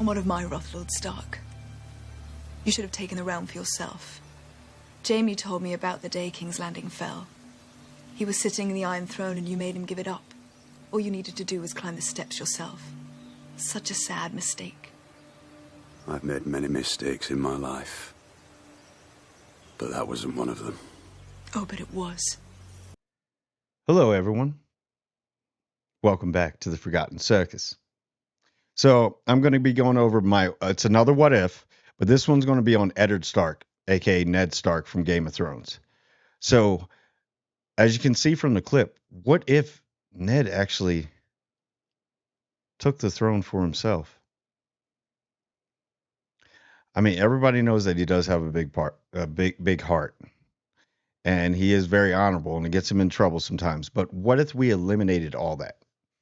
I'm one of my wrath Lord Stark. You should have taken the realm for yourself. Jaime told me about the day King's Landing fell. He was sitting in the Iron Throne and you made him give it up. All you needed to do was climb the steps yourself. Such a sad mistake. I've made many mistakes in my life, but that wasn't one of them. Oh, but it was. Hello, everyone. Welcome back to the Forgotten Circus. So I'm going to be going over it's another what if, but this one's going to be on Eddard Stark, aka Ned Stark from Game of Thrones. So as you can see from the clip, what if Ned actually took the throne for himself? I mean, everybody knows that he does have a big heart, and he is very honorable, and it gets him in trouble sometimes. But what if we eliminated all that?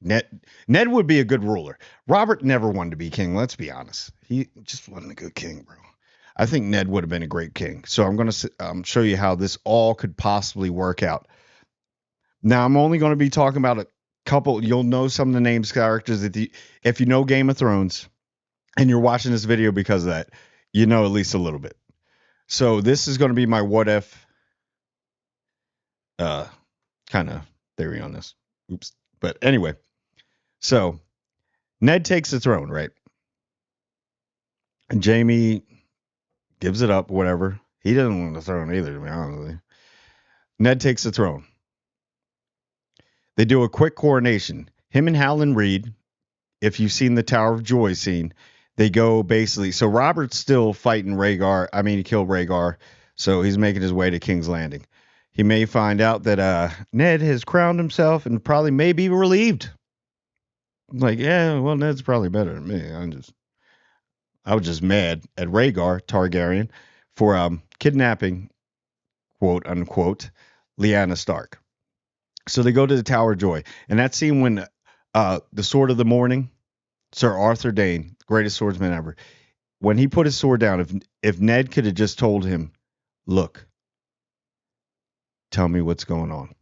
Ned would be a good ruler. Robert never wanted to be king. Let's be honest. He just wasn't a good king, bro. I think Ned would have been a great king. So I'm going to show you how this all could possibly work out. Now, I'm only going to be talking about a couple. You'll know some of the names, characters. If you know Game of Thrones and you're watching this video because of that, you know at least a little bit. So this is going to be my what if kind of theory on this. Oops. But anyway. So, Ned takes the throne, right? And Jaime gives it up, whatever. He doesn't want the throne either, to be honest with you. Ned takes the throne. They do a quick coronation. Him and Howland Reed, if you've seen the Tower of Joy scene, they go basically... So, Robert's still fighting Rhaegar. I mean, he killed Rhaegar, so he's making his way to King's Landing. He may find out that Ned has crowned himself and probably may be relieved. Like, yeah, well, Ned's probably better than me. I was just mad at Rhaegar Targaryen for kidnapping, quote unquote, Lyanna Stark. So they go to the Tower of Joy, and that scene when the Sword of the Morning, Sir Arthur Dayne, greatest swordsman ever, when he put his sword down, if Ned could have just told him, look, tell me what's going on.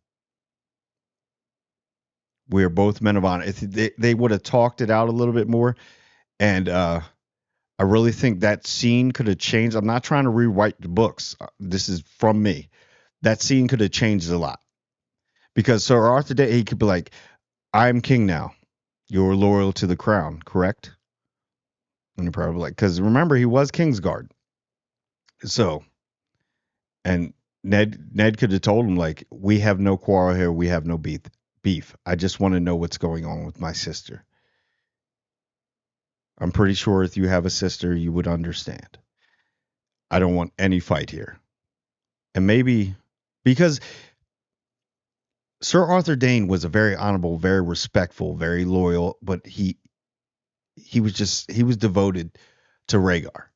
We are both men of honor. If they would have talked it out a little bit more. And I really think that scene could have changed. I'm not trying to rewrite the books. This is from me. That scene could have changed a lot. Because Sir Arthur Dayne, he could be like, I'm king now. You're loyal to the crown, correct? And you're probably like, because remember, he was Kingsguard. So, and Ned could have told him, like, we have no quarrel here. We have no beef. I just want to know what's going on with my sister. I'm pretty sure if you have a sister, you would understand. I don't want any fight here. And maybe because Sir Arthur Dayne was a very honorable, very respectful, very loyal, but he was devoted to Rhaegar.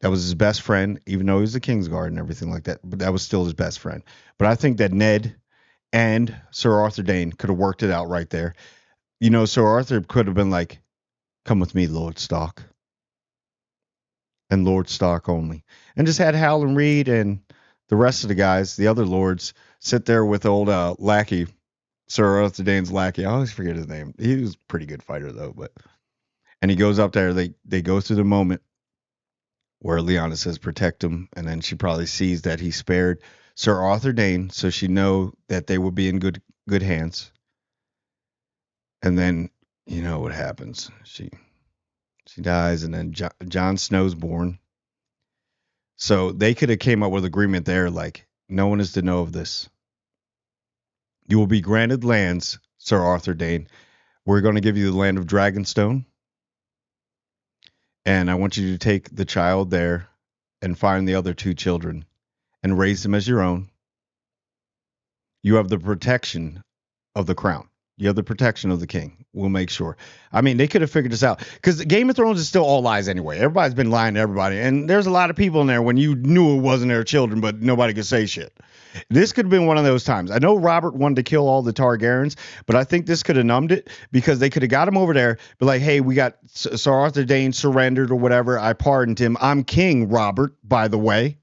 That was his best friend, even though he was the Kingsguard and everything like that, but that was still his best friend. But I think that Ned and Sir Arthur Dayne could have worked it out right there. You know, Sir Arthur could have been like, come with me, Lord Stark. And Lord Stark only. And just had Howland Reed and the rest of the guys, the other lords, sit there with old lackey, Sir Arthur Dayne's lackey. I always forget his name. He was a pretty good fighter, though. And he goes up there. They go through the moment where Lyanna says, protect him. And then she probably sees that he spared Sir Arthur Dayne, so she know that they will be in good hands. And then, you know what happens. She dies, and then Jon Snow's born. So they could have came up with agreement there, like, no one is to know of this. You will be granted lands, Sir Arthur Dayne. We're going to give you the land of Dragonstone. And I want you to take the child there and find the other two children and raise them as your own. You have the protection of the crown. You have the protection of the king. We'll make sure. I mean, they could have figured this out because Game of Thrones is still all lies anyway. Everybody's been lying to everybody. And there's a lot of people in there when you knew it wasn't their children, but nobody could say shit. This could have been one of those times. I know Robert wanted to kill all the Targaryens, but I think this could have numbed it because they could have got him over there, be like, hey, we got Sir Arthur Dayne surrendered or whatever. I pardoned him. I'm King Robert, by the way.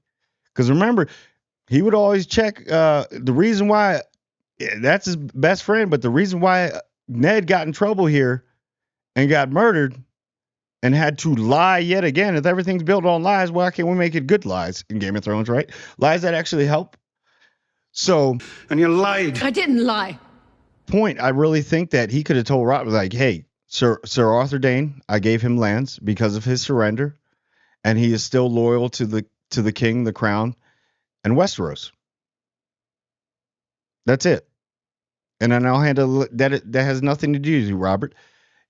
Because remember, he would always check the reason why that's his best friend, but the reason why Ned got in trouble here and got murdered and had to lie yet again. If everything's built on lies, why can't we make it good lies in Game of Thrones, right? Lies that actually help. So, And you lied. I didn't lie. Point, I really think that he could have told Robert, like, hey, Sir Arthur Dayne, I gave him lands because of his surrender, and he is still loyal to the king, the crown, and Westeros. That's it. And then I'll handle that. That has nothing to do with you, Robert.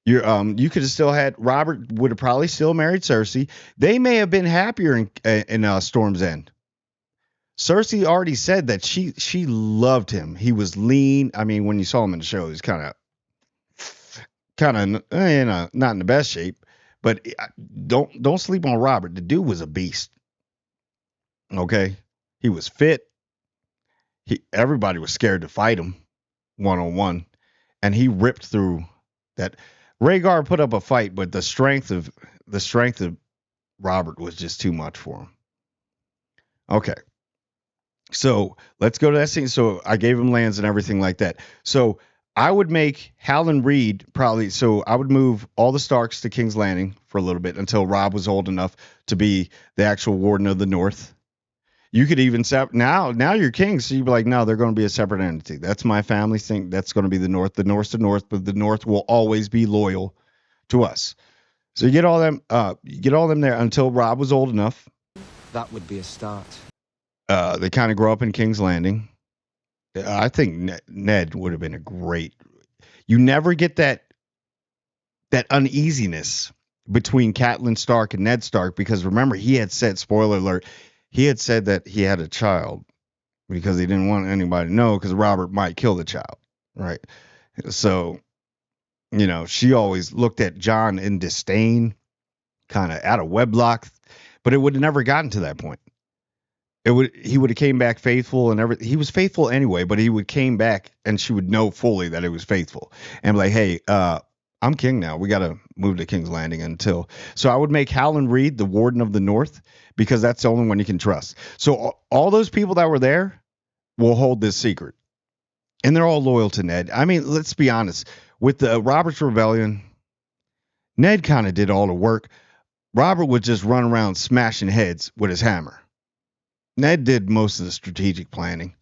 You could have still had Robert would have probably still married Cersei. They may have been happier in Storm's End. Cersei already said that she loved him. He was lean. I mean, when you saw him in the show, he's kind of not in the best shape. But don't sleep on Robert. The dude was a beast. Okay, he was fit. Everybody was scared to fight him 1-on-1, and he ripped through that. Rhaegar put up a fight, but the strength of Robert was just too much for him. Okay. So let's go to that scene. So I gave him lands and everything like that. So I would make Howland Reed probably. So I would move all the Starks to King's Landing for a little bit until Robb was old enough to be the actual Warden of the North. You could even now you're king, so you'd be like, no, they're going to be a separate entity. That's my family thing. That's going to be the North. The North's the North, but the North will always be loyal to us. So you get all them there until Robb was old enough. That would be a start. They kind of grow up in King's Landing. I think Ned would have been a great. You never get that uneasiness between Catelyn Stark and Ned Stark, because remember, he had said, spoiler alert, he had said that he had a child because he didn't want anybody to know because Robert might kill the child, right? So, she always looked at Jon in disdain, kind of out of wedlock, but it would have never gotten to that point. He would have came back faithful and everything. He was faithful anyway, but he would came back and she would know fully that he was faithful and be like, hey, I'm king now. We got to move to King's Landing until. So I would make Howland Reed the Warden of the North because that's the only one you can trust. So all those people that were there will hold this secret, and they're all loyal to Ned. I mean, let's be honest. With the Robert's Rebellion, Ned kind of did all the work. Robert would just run around smashing heads with his hammer. Ned did most of the strategic planning.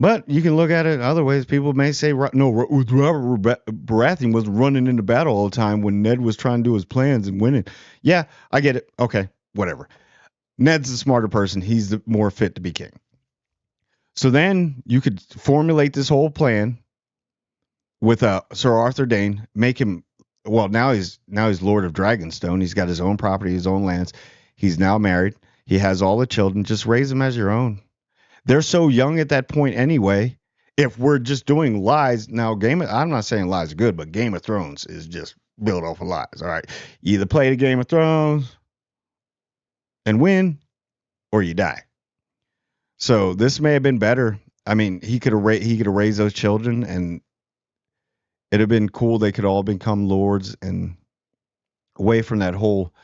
But you can look at it other ways. People may say, no, Robert Baratheon was running into battle all the time when Ned was trying to do his plans and winning. Yeah, I get it. Okay, whatever. Ned's the smarter person. He's the more fit to be king. So then you could formulate this whole plan with Sir Arthur Dayne, make him, well, now he's Lord of Dragonstone. He's got his own property, his own lands. He's now married. He has all the children. Just raise them as your own. They're so young at that point anyway. If we're just doing lies, now I'm not saying lies are good, but Game of Thrones is just built off of lies. All right. You either play the Game of Thrones and win, or you die. So this may have been better. I mean, he could have raised those children, and it'd have been cool. They could all become lords and away from that whole.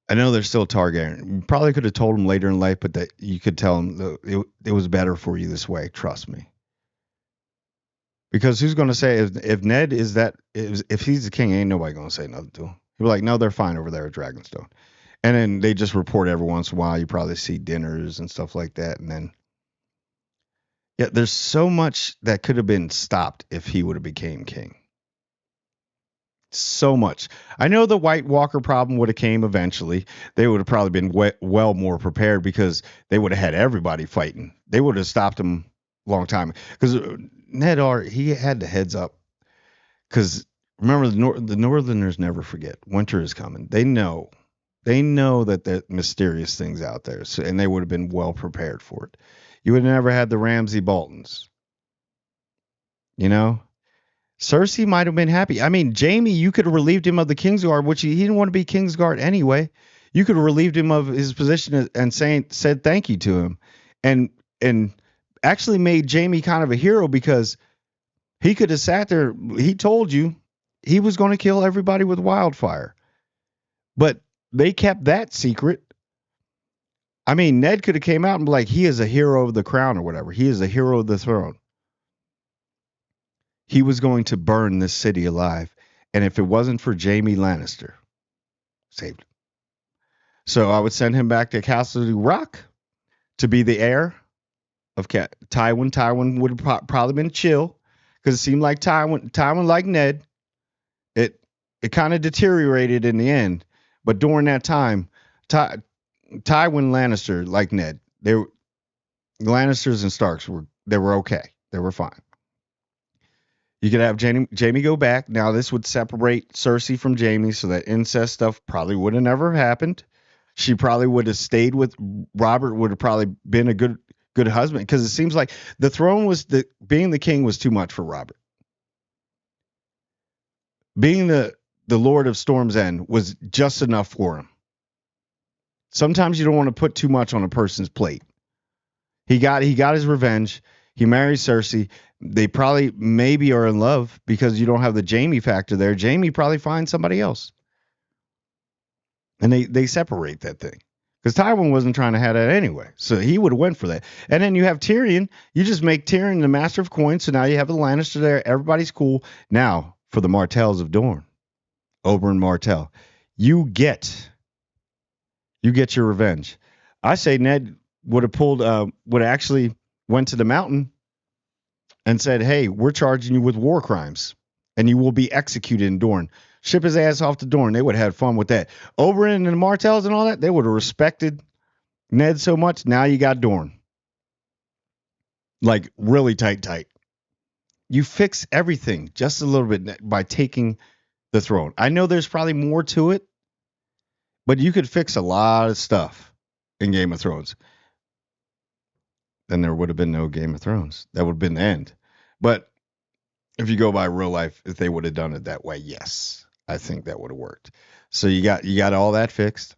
I know they're still Targaryen. You probably could have told him later in life, but that you could tell him it was better for you this way. Trust me. Because who's going to say if Ned is that if he's the king, ain't nobody going to say nothing to him. He'll be like, no, they're fine over there at Dragonstone. And then they just report every once in a while. You probably see dinners and stuff like that. And then, yeah, there's so much that could have been stopped if he would have became king. So much. I know the White Walker problem would have came eventually. They would have probably been well more prepared because they would have had everybody fighting. They would have stopped him a long time. Because Ned he had the heads up. Because remember, the Northerners never forget. Winter is coming. They know that there are mysterious things out there. So, and they would have been well prepared for it. You would have never had the Ramsay Boltons. Cersei might have been happy. I mean, Jaime, you could have relieved him of the Kingsguard, which he didn't want to be Kingsguard anyway. You could have relieved him of his position and said thank you to him, and actually made Jaime kind of a hero because he could have sat there. He told you he was going to kill everybody with wildfire, but they kept that secret. I mean, Ned could have came out and be like, he is a hero of the crown or whatever. He is a hero of the throne. He was going to burn this city alive. And if it wasn't for Jaime Lannister, saved him. So I would send him back to Castle Rock to be the heir of Tywin. Tywin would have probably been chill because it seemed like Tywin like Ned. It kind of deteriorated in the end, but during that time, Tywin Lannister like Ned. Lannisters and Starks were okay. They were fine. You could have Jaime go back. Now this would separate Cersei from Jaime, so that incest stuff probably would have never happened. She probably would have stayed with Robert. Would have probably been a good husband, because it seems like the throne being the king was too much for Robert. Being the Lord of Storm's End was just enough for him. Sometimes you don't want to put too much on a person's plate. He got his revenge. He marries Cersei. They probably maybe are in love because you don't have the Jaime factor there. Jaime probably finds somebody else. And they separate that thing. Because Tywin wasn't trying to have that anyway. So he would have went for that. And then you have Tyrion. You just make Tyrion the master of coins. So now you have the Lannister there. Everybody's cool. Now, for the Martells of Dorne. Oberyn Martell. You get your revenge. I say Ned would have actually went to the mountain and said, hey, we're charging you with war crimes and you will be executed in Dorne. Ship his ass off to Dorne. They would have had fun with that. Oberyn and the Martells and all that, they would have respected Ned so much. Now you got Dorne. Like really tight. You fix everything just a little bit by taking the throne. I know there's probably more to it, but you could fix a lot of stuff in Game of Thrones. Then there would have been no Game of Thrones. That would have been the end. But if you go by real life, if they would have done it that way, yes, I think that would have worked. So you got all that fixed.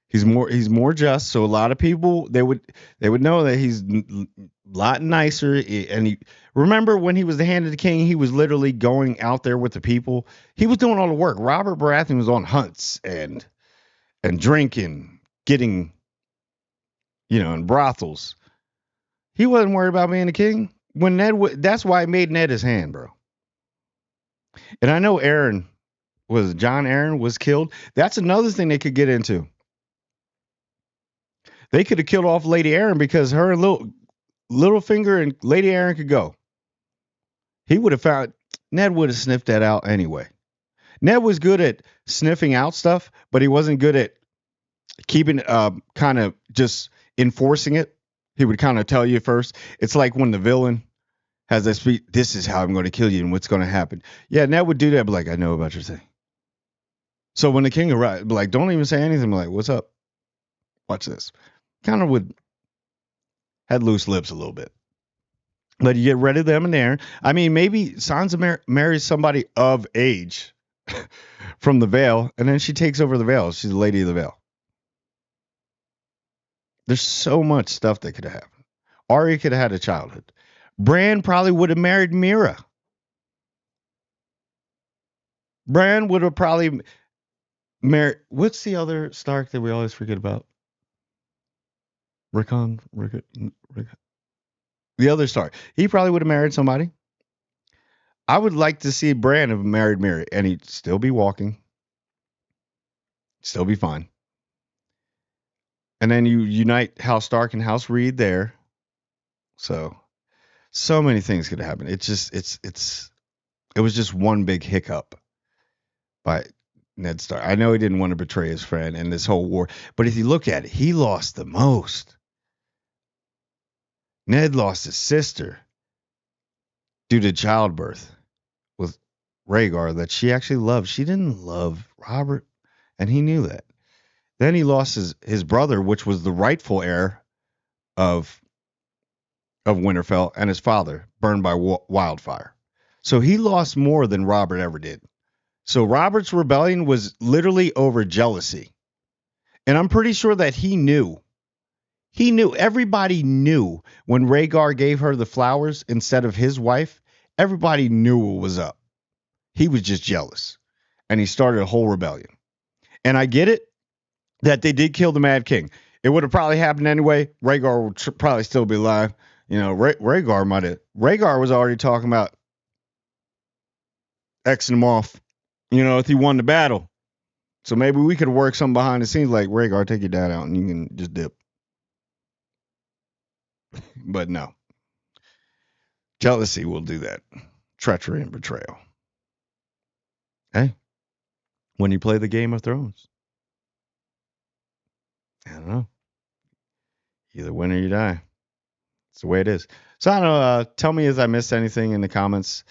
He's more just. So a lot of people they would know that he's a lot nicer. And remember when he was the Hand of the King, he was literally going out there with the people. He was doing all the work. Robert Baratheon was on hunts and drinking, getting, in brothels. He wasn't worried about being a king. When that's why he made Ned his hand, bro. And I know John Aaron was killed. That's another thing they could get into. They could have killed off Lady Aaron because her and Littlefinger and Lady Aaron could go. He would have found Ned would have sniffed that out anyway. Ned was good at sniffing out stuff, but he wasn't good at keeping kind of just enforcing it. He would kind of tell you first. It's like when the villain has that speech, this is how I'm going to kill you and what's going to happen. Yeah, Ned would do that, but like, I know about your thing. So when the king arrived, like, don't even say anything. Like, what's up? Watch this. Kind of had loose lips a little bit. But you get rid of them in there. I mean, maybe Sansa marries somebody of age from the Vale, and then she takes over the Vale. She's the Lady of the Vale. There's so much stuff that could have happened. Arya could have had a childhood. Bran probably would have married Mira. Bran would have probably married. What's the other Stark that we always forget about? Rickon. The other Stark. He probably would have married somebody. I would like to see Bran have married Mira, and he'd still be walking. Still be fine. And then you unite House Stark and House Reed there. So many things could happen. It was just one big hiccup by Ned Stark. I know he didn't want to betray his friend in this whole war, but if you look at it, he lost the most. Ned lost his sister due to childbirth with Rhaegar that she actually loved. She didn't love Robert, and he knew that. Then he lost his brother, which was the rightful heir of Winterfell, and his father, burned by wildfire. So he lost more than Robert ever did. So Robert's rebellion was literally over jealousy. And I'm pretty sure that he knew. Everybody knew when Rhaegar gave her the flowers instead of his wife. Everybody knew what was up. He was just jealous. And he started a whole rebellion. And I get it that they did kill the Mad King. It would have probably happened anyway. Rhaegar would probably still be alive. Rhaegar was already talking about Xing him off, if he won the battle. So maybe we could work something behind the scenes like, Rhaegar, take your dad out and you can just dip. But no. Jealousy will do that. Treachery and betrayal. Hey, when you play the Game of Thrones, I don't know. Either win or you die. It's the way it is. So I don't know. Tell me if I missed anything in the comments.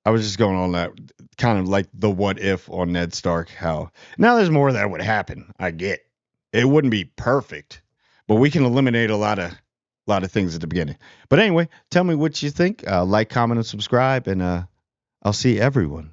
I was just going on that kind of like the what if on Ned Stark. How now there's more that would happen. I get it wouldn't be perfect, but we can eliminate a lot of things at the beginning. But anyway, tell me what you think. Like, comment, and subscribe, and I'll see everyone